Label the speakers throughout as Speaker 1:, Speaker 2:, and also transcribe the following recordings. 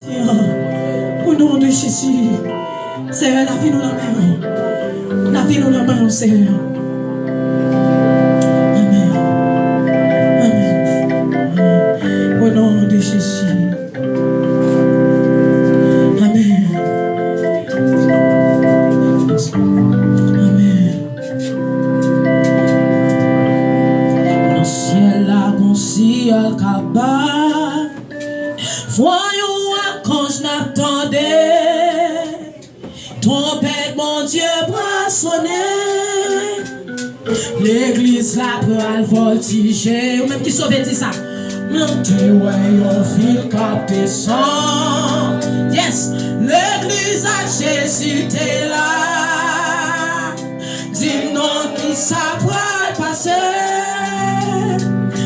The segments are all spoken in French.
Speaker 1: Au nom de Jésus, Seigneur, la vie nous la main. La vie nous la main, Seigneur. Amen. Amen. Au nom de Jésus. Amen. Amen. Dans le ciel, la ciel cabane. Voyons quand je n'attendais. Trompette, mon Dieu, bras sonner. L'église là peut aller voltiger. Ou même qui sauve dit ça. Montez, ouais, on fil cap descend. Yes, l'église à Jésus t'es là. Dis-nous qui ça pourrait passer.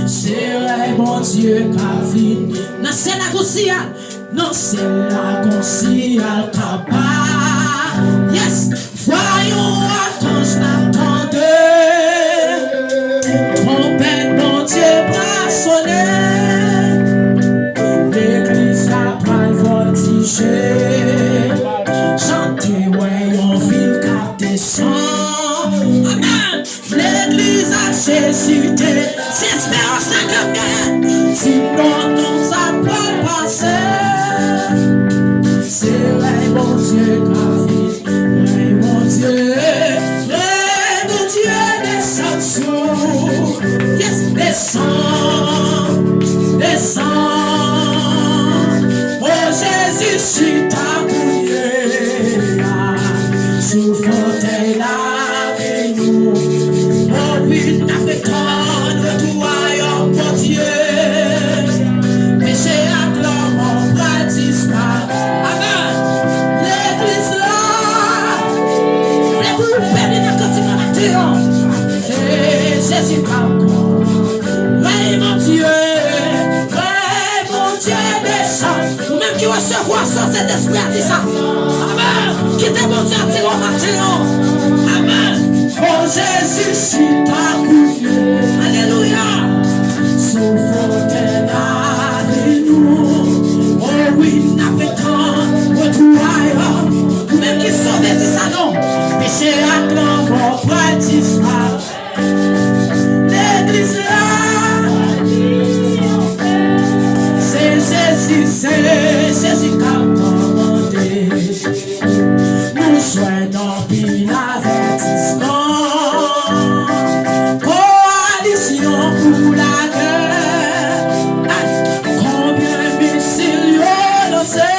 Speaker 1: C'est vrai, mon Dieu, qu'a vie. Non, c'est la goussia. Non, c'est la goussia, capable. Yes, voyons quand je l'attendais. Trompette, mon Dieu, bras sonner. L'église a pas le voltiger. Chantez, ouais, on vit cap descend. Amen. L'église a Jésus, c'est espérance que gagne. Sinon, nous a pas passé. C'est vrai, mon Dieu, qu'a vie. Ouais, mon Dieu. Ouais, mon Dieu, descend sur. Yes, descend. Descend. Oh, Jésus, je suis ta bouillée. Sous fontaine avec nous. Oh, oui, n'a fait tant de toi, oh, mon Dieu. Péché à gloire, mon bras disparaît. Amen. L'église là. Les vous bénir quand tu vas matin. Jésus pas encore. Oui, mon Dieu. Oui, mon Dieu, descend. Ou même qui recevoir sans cet esprit a dit ça. Amen. Qui t'est bon Dieu à tirer au matin. Amen. Oh Jésus, je suis ta bouillée. Alléluia. Sous fontaine avec nous. Oh oui, n'a fait tant de toi. Même qui sauve, dit ça non. Péché à grand, mon bras disparaît. L'église là. C'est Jésus qui a commandé. Nous soignons puis l'avertissement. Coalition pour la guerre. Combien missiles y'ont lancé.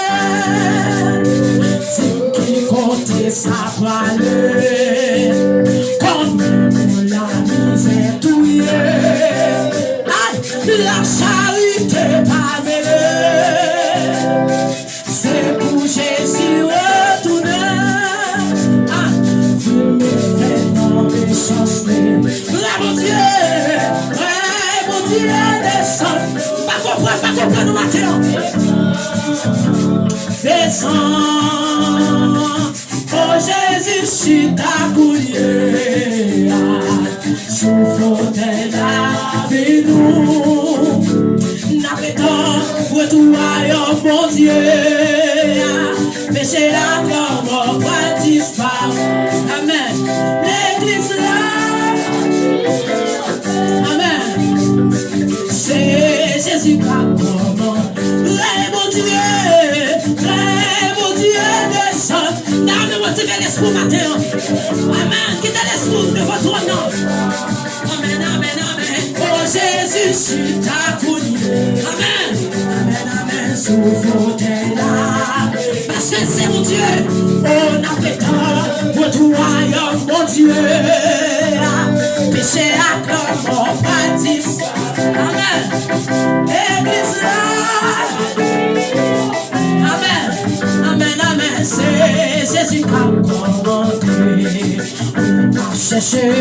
Speaker 1: C'est qui compte sa palais. Combien pour la misère touillée. La charité pas mêlée. C'est pour Jésus retourner. Vous me faites dans mes chances. Bravo Dieu. Bravo Dieu. Descend. Pas comprendre nous matin. Descend. Oh Jésus, je suis ta bouillée. Sous fontaine avec nous. N'avez tant retour à mon Dieu. Péché la gloire, mon bras disparaît. Amen. L'église là. Amen. C'est Jésus qui a commandé. Mon Dieu. Mon Dieu descend. N'a motivé l'esprit matin. Amen. Quittez l'esprit de votre nom. Amen, amen, amen. Oh Jésus, je suis ta bouillée. Amen. Amen, amen. Sous fontaine là. Parce que c'est mon Dieu. On a fait tant pour toi, mon Dieu. Péché à corps, mon pratique. Amen. Église là. Amen. Amen, amen. C'est Jésus qui a commandé. Chercher,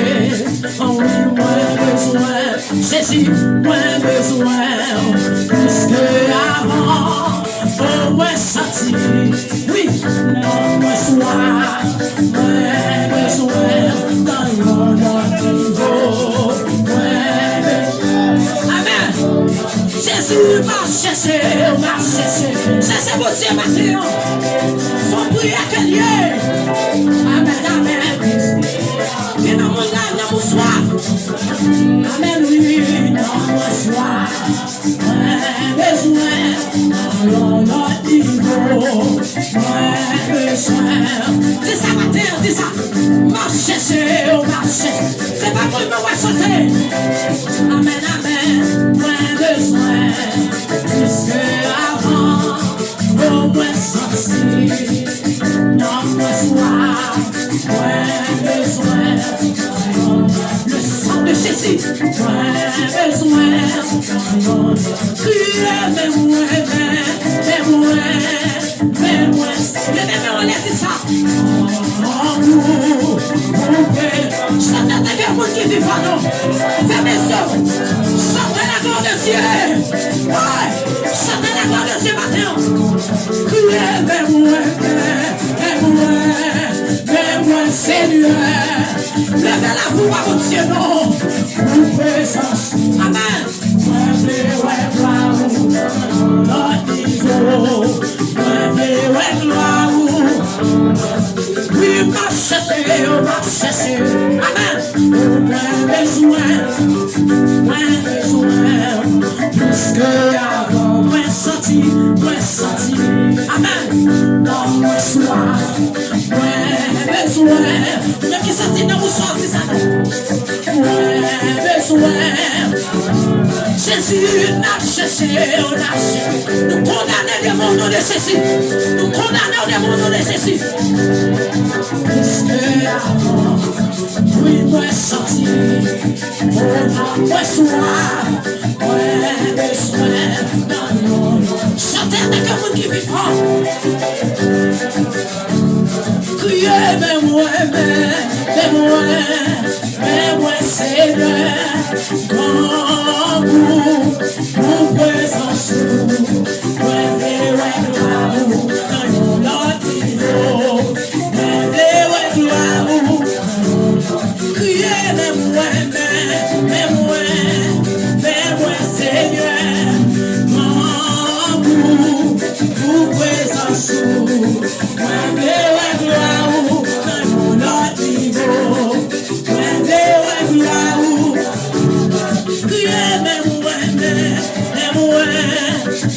Speaker 1: oh oui, moins besoin, Jésus, moins besoin, plus que avant, oh moins senti, oui, non, moins soif, moins besoin, dans mon niveau, moins besoin, amen, Jésus m'a cherché, cherchez mon Dieu matin, son prière qu'elle y est. Amen, amen. Et dans mon âme, dans mon soir. Amen, oui, dans mon soir. Besoin, dans notre niveau. Besoin. Dis ça matin, dis ça. M'a cherché, c'est pas moi qui m'a chanté. Amen, amen. Moins besoin, plus que avant. Au moins sorti, dans mon soir. Moins besoin, le sang de Jésus. Moins besoin, crier, mais moins. Levez-moi, on laisse ça. Chantez avec vous qui vivent pas, non. Fermez les yeux. Chantez la gloire de Dieu. Ouais. Chantez la gloire de Dieu maintenant. Criez, mais moi, Seigneur. Levez la voix à votre Dieu, non. Vous présence. Amen. Oui, m'a cherché, amen. Moins besoin, plus que avant, moins senti, amen. Dans mon soir, moins besoin, mais qui senti dans mon soir, c'est ça, moins besoin. Jésus n'a cherché, nous condamnons les mondes de Jésus, nous condamnons les mondes de Jésus. Puisque avant, oui, moi sorti, moi soir, moi besoin, non, chantez avec un monde qui vit pas. Criez, mais moi, Seigneur, grand goût, mon présence, moi, criez,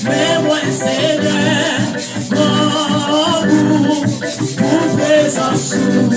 Speaker 1: mais moi, Seigneur, grand goût, mon présence, moi,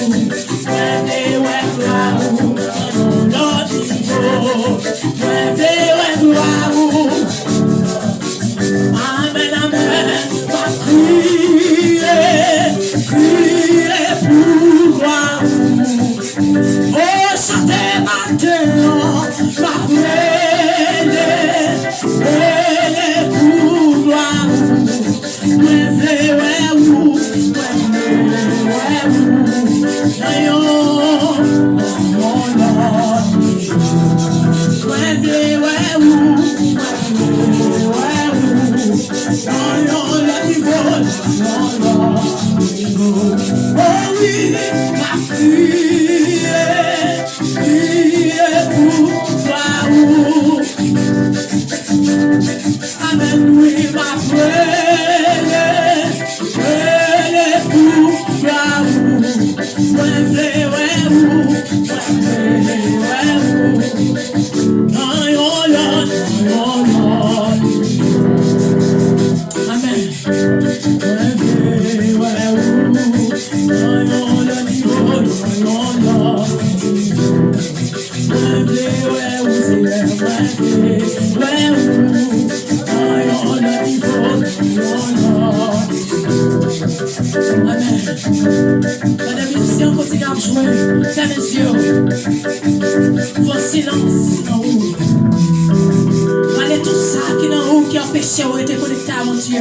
Speaker 1: Malgré tout ça qui est en haut, qui empêche de te connecter à mon Dieu.